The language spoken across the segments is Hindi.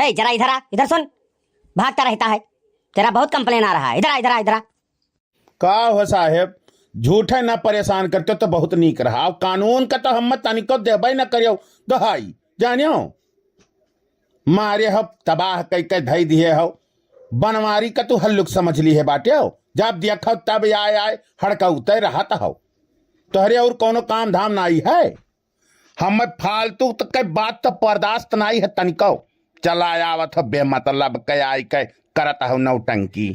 हे जरा इधर आ, इधर सुन। भागता रहता है, तेरा बहुत कंप्लेन आ रहा है। इधर आ, इधर आ, इधर आ। का हो साहेब, झूठे न परेशान करते तो बहुत नीक रहा। कानून का तो हम तनिको देबे न करियो दहाई जानियो। मारे हो तबाह कई कई धई दिए हो। बनवारी का तू हल्लुक समझ ली है बाटे हो। जब देखो तब आए आए हड़का उतर रहा हो। तोहरे और कोनो काम धाम नाई है। हम फालतू तो कई बात तो बर्दाश्त नाई है तनिको। चला आवत हो बेमतलब कई आई कई करत हो नौटंकी।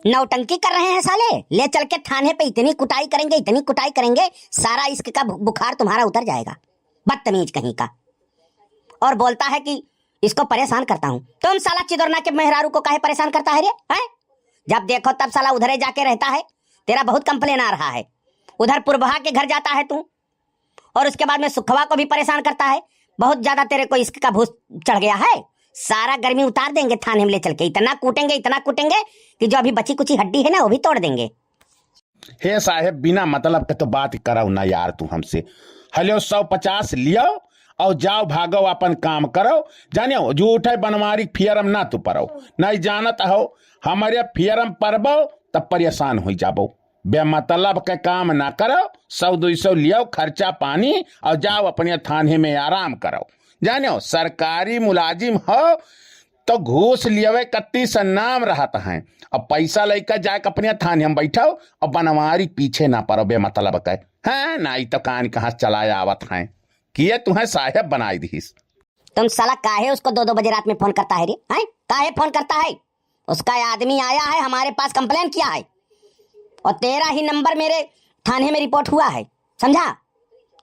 नौटंकी कर रहे हैं साले। ले चल के थाने पे इतनी कुटाई करेंगे, इतनी कुटाई करेंगे, सारा इश्क का बुखार तुम्हारा उतर जाएगा। बदतमीज कहीं का। और बोलता है कि इसको परेशान करता हूं। तुम साला चिदोरना के मेहरारू को काहे परेशान करता है रे? हैं? जब देखो तब साला उधरे जाके रहता है। तेरा बहुत कंप्लेन आ रहा है। उधर पुरबहा के घर जाता है तू, और उसके बाद में सुखवा को भी परेशान करता है। बहुत ज्यादा तेरे को इश्क का भूत चढ़ गया है। सारा गर्मी उतार देंगे थाने में ले चल के। इतना कूटेंगे कि जो अभी बची कुची हड्डी है ना वो भी तोड़ देंगे। हे साहेब, बिना मतलब के तो बात करो ना यार तू हमसे। हलो 150 लियो और जाओ भागो अपन काम करो। जानियो झूठे बनवारी फियरम ना तू परो। नहीं जानत हो हमारे फियरम परबो तब परेशान हो जाबो। बेमतलब के काम ना करो। 100-200 लियो खर्चा पानी और जाओ अपने थाने में आराम करो। जानियो सरकारी मुलाजिम हो तो घूस लिये कत्ती सा नाम रहता है। अब पैसा लेकर जाके अपने थाने में बैठो और बनवारी पीछे ना पड़ो बेमतलब के। हाँ नाई तो कान कहाँ चलाया आवत है। किए तुम्हें साहेब बनाई दीस। तुम साला काहे उसको 2-2 बजे रात में फोन करता है रे? हैं? काहे फोन करता है? उसका आदमी आया है हमारे पास, कंप्लेन किया है, और तेरा ही नंबर मेरे थाने में रिपोर्ट हुआ है। समझा?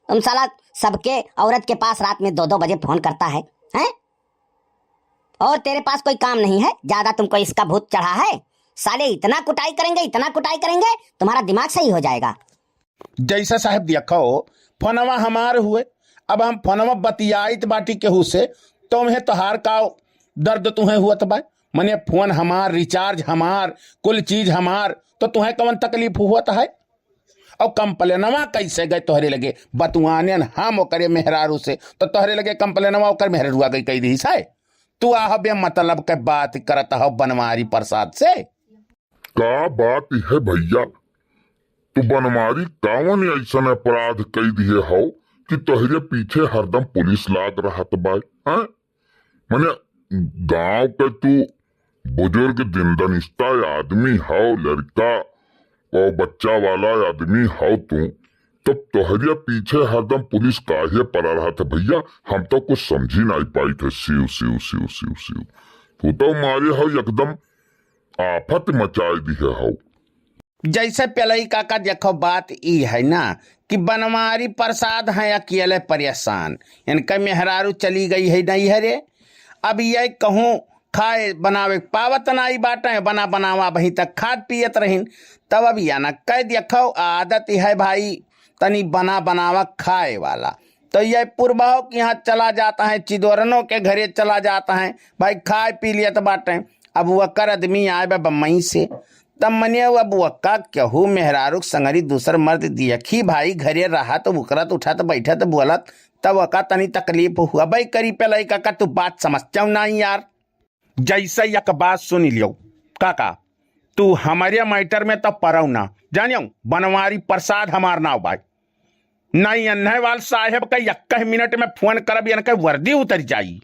तुम साला सबके औरत के पास रात में 2-2 बजे फोन करता है, हैं? और तेरे पास कोई काम नहीं है, ज्यादा तुमको इसका भूत चढ़ा है। साले इतना कुटाई करेंगे तुम्हारा दिमाग सही हो जाएगा। जैसा साहब देखो फोनवा हमारे हुए। अब हम फोनवा बतियाइत बाटी केहू से तुम्हें तोहार का दर्द तुम्हें हुआ तो भाई मने फोन हमार, रिचार्ज हमार, कुल चीज हमार, तो तुम्हें कौन तकलीफ हुआ है? और कंप्लेनवा कैसे गए तोहरे लगे बतुआने हम ओकरे मेहरारू से, तो तोहरे लगे कंप्लेनवा ओकर मेहरुआ गई कई दी है। तू आह बे मतलब के बात करत हो बनवारी प्रसाद से। का बात है भैया, तू बनवारी कावन ऐसा अपराध कई दिए हो कि तोहरे पीछे हरदम पुलिस लाग रहा तो भाई हैं? मने गांव के तू बुजुर्ग जिंदनिस्ता आदमी हो, लड़का और बच्चा वाला आदमी हो तू, तब तोहरे पीछे हरदम पुलिस काहे पड़ा रहा था भैया? हम तो कुछ समझी नहीं पाई थे। सिव सिव सिव सिव सिव तू तो मारे हो एकदम आफत मचाई दी हो। जैसे पहले काका देखो बात ई है ना कि बनवारी प्रसाद है अकेले परेशान, इनका मेहरारू चली गई है नहीं है रे। अब ये कहूँ खाए बनावे पावत नाई बाटे, बना बनावा वहीं तक खाद पियत रहीन। तब अब या ना कह देखो आदत है भाई तनी बना बनावा खाए वाला। तो ये पुरबाओं के यहाँ चला जाता है, चिदोरनों के घरे चला जाता है भाई, खाए पी लिया तो बाटे। अब वह कर आदमी आए बम्मई से, तब मने अब वक्का कहू मेहरारू संगरी दूसर मर्द देखी भाई घरे रहा तो उकरत उठत बैठत बोलत, तब वक्का तनी तकलीफ हुआ भाई। करी पे लई काका तू बात समझता हूँ नहीं यार। जैसे एक बात सुन लियो काका, तू हमारे मैटर में तो परौ ना जानियो। बनवारी प्रसाद हमार नाव भाई नहीं अन्नवाल साहेब का 1 मिनट में फोन करब इनके वर्दी उतर जाई।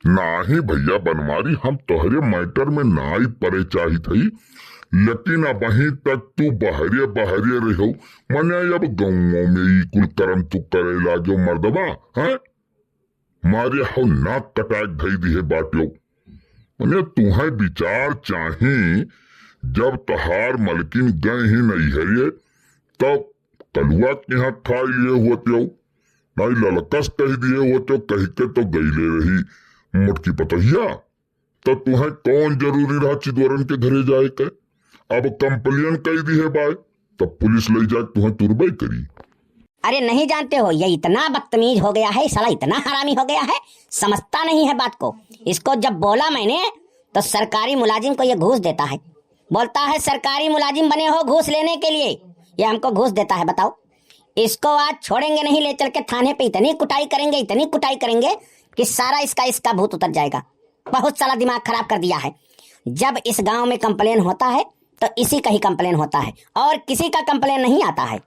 नाही भैया बनवारी, हम तोहरे मैटर में नाई परे चाही थी, लेकिन अब वहीं तक तू बहरे बहरे रहो। मने अब गाँवों में ई कुल कर्म तू करे लागो मर्दबा हैं? मारे हो नाक कटाक धई दी है बाटियो। मने तुम्हें विचार चाही, जब तहार मलकिन गए ही नहीं है ये तब कलुआ के यहाँ खा लिए होते हो, नहीं ललकस कह दिए होते हो, कह के तो गई ले रही मुटकी पतहिया। तो तुम्हें कौन जरूरी रहा चिदोरन के घरे जाए के? अब कंप्लेन कही दी है बाय, तब पुलिस ले जाए तुम्हें तुरबई करी। अरे नहीं जानते हो, ये इतना बदतमीज हो गया है साला, इतना हरामी हो गया है, समझता नहीं है बात को। इसको जब बोला मैंने तो सरकारी मुलाजिम को ये घूस देता है, बोलता है सरकारी मुलाजिम बने हो घूस लेने के लिए, ये हमको घूस देता है। बताओ, इसको आज छोड़ेंगे नहीं, ले चल के थाने पे इतनी कुटाई करेंगे कि सारा इसका भूत उतर जाएगा। बहुत सारा दिमाग खराब कर दिया है। जब इस गांव में कंप्लेन होता है तो इसी का ही कंप्लेन होता है और किसी का कंप्लेन नहीं आता है।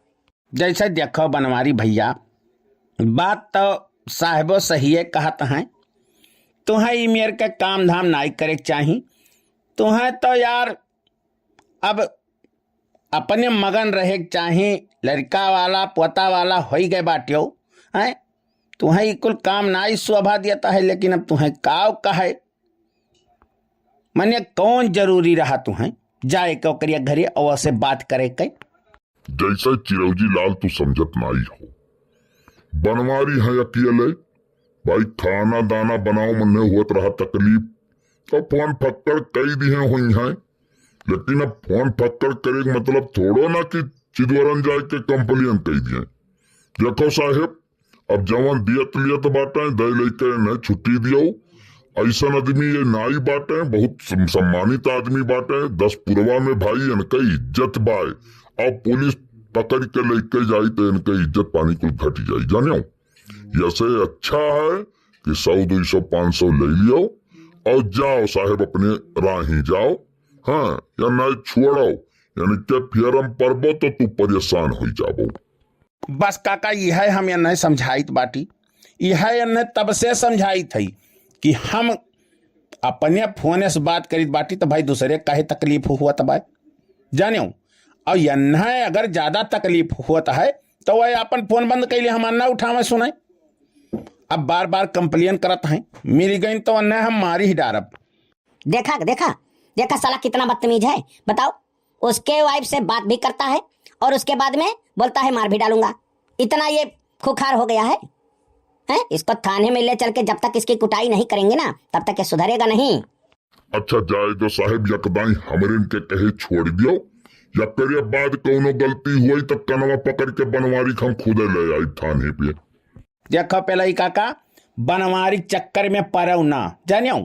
जैसे देखो बनवारी भैया, बात तो साहिबो सही है कहत हैं। तुम्हें ई मेर के काम धाम नाई करे चाही। तुम्हें तो यार अब अपने मगन रहे चाही, लड़का वाला पोता वाला हो गए बाटियो हैं। तुम्हें कुल काम नाई शोभा देता है, लेकिन अब तुम्हें काव कहे मने कौन जरूरी रहा तुम्हें जाए के ओकरिया घरे और से बात करे के। जैसे चिरौजी लाल तू समझत नाई हो, बनवारी है अकेले भाई, खाना दाना बनाओ मन हुआ रहा तकलीफ तो फोन फक्कर कई दिए हुई हैं। लेकिन अब फोन फक्कर करे मतलब थोड़ो ना कि चिदवरन जाए के कंप्लेन कई दिए। देखो साहेब, अब जवान दियत लियत बाटे दे लेके न छुट्टी दियो। ऐसा आदमी ये नाई बाटे, बहुत सम्मानित आदमी बाटे, 10 पुरवा में भाई इनका इज्जत बाय। अब पुलिस पकड़ के लेके जाई तो इनका इज्जत पानी कुल घट जाई। जानो ऐसे अच्छा है कि 100 200 500 ले लियो और जाओ साहेब अपने राही जाओ। हाँ या ना छोड़ो, यानी क्या फिर हम परबो तो तू परेशान हो जाबो। बस काका यह हम नहीं समझाइत बाटी, यह तब से समझाई थी कि हम अपने फोन से बात करी बाटी तो भाई दूसरे काहे तकलीफ हुआ तब जानियो। और यन्ना अगर ज्यादा तकलीफ होता है तो वह अपन फोन बंद कैले हम ना उठावे सुनाई। अब बार बार कंप्लेन करत हैं, मिल गई तो अन्ना हम मारी ही डारब। देखा देखा देखा साला कितना बदतमीज है। बताओ, उसके वाइफ से बात भी करता है और उसके बाद में बोलता है मार भी डालूंगा। इतना ये खुखार हो गया है, हैं? इसको थाने में ले चल के जब तक इसकी कुटाई नहीं करेंगे ना तब तक ये सुधरेगा नहीं। अच्छा जाए तो साहेब यकदाई हमरे के कहे छोड़ दियो, या करे बाद कोनो गलती हुई तो कनवा पकड़ के बनवारी हम खुदे ले आई थाने पे। देखो पहले ही काका, बनवारी चक्कर में परव ना जानियो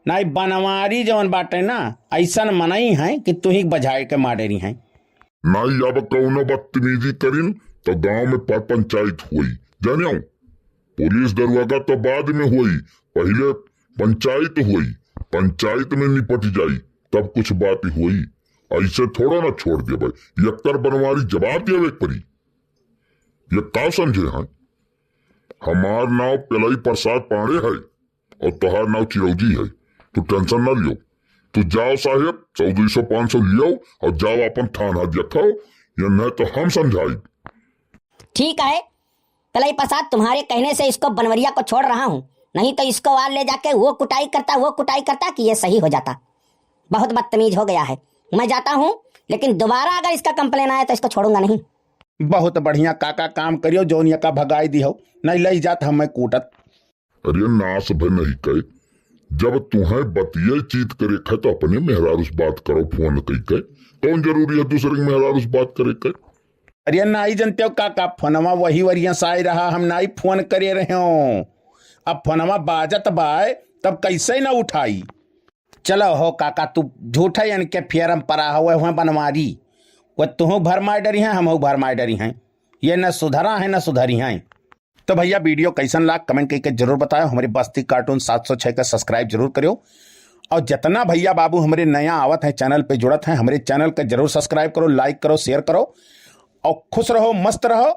ना। बनवारी जवन बाटे ना ऐसा मनाई है कि तू ही बजाए के माडेरी है। नाई अब कौनो बदतमीजी करिन तो गांव में पर पंचायत हुई। जानियो पुलिस दरवाजा तो बाद में हुई, पहले पंचायत हुई, पंचायत में निपट जाई तब कुछ बात हुई। ऐसे थोड़ा ना छोड़ दे भाई, यक्कर बनवारी जवाब देवे परी। ये का समझे हैं? हमार नाव पिलाई प्रसाद पांडे है और तुहार नाव चिरौजी है। तू टेंशन ना लियो, तू जाओ साहेब 100 200 500 लियो और जाओ अपन थाना दिखाओ, या नहीं तो हम समझाई। ठीक है पलाई प्रसाद, तुम्हारे कहने से इसको बनवरिया को छोड़ रहा हूँ, नहीं तो इसको वाल ले जाके वो कुटाई करता कि ये सही हो जाता। बहुत बदतमीज हो गया है। मैं जाता हूँ, लेकिन दोबारा अगर इसका कंप्लेन आया तो इसको छोड़ूंगा नहीं। बहुत बढ़िया काका काम करियो, जोनिया का भगाई दी हो नहीं ले जात हमें कूटत। अरे नास भे नहीं कहे, जब तुम्हें बतिये चीत करे खे तो अपने मेहरारूस बात करो फोन कही के। कौन जरूरी है दूसरे के मेहरारूस बात करे के? अरे नाई जनते हो काका, फोनमा वही वरिया साई रहा, हम नाई फोन करे रहे हो। अब फोनमा बाजत बाय तब कैसे ना उठाई। चलो हो काका, तू झूठा यानी के फेरम परा हुआ बनवारी, वो तुह भर मार डरी हैं, हम भर मार डरी हैं। ये न सुधरा है न सुधरी हैं। तो भैया वीडियो कैसन लाग कमेंट करके जरूर बताओ। हमारे बस्ती कार्टून 706 का सब्सक्राइब जरूर करो। और जितना भैया बाबू हमारे नया आवत है चैनल पे जुड़त है, हमारे चैनल का जरूर सब्सक्राइब करो, लाइक करो, शेयर करो और खुश रहो, मस्त रहो।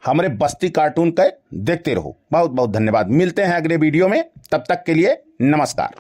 हमारे बस्ती कार्टून का देखते रहो। बहुत बहुत धन्यवाद। मिलते हैं अगले वीडियो में, तब तक के लिए नमस्कार।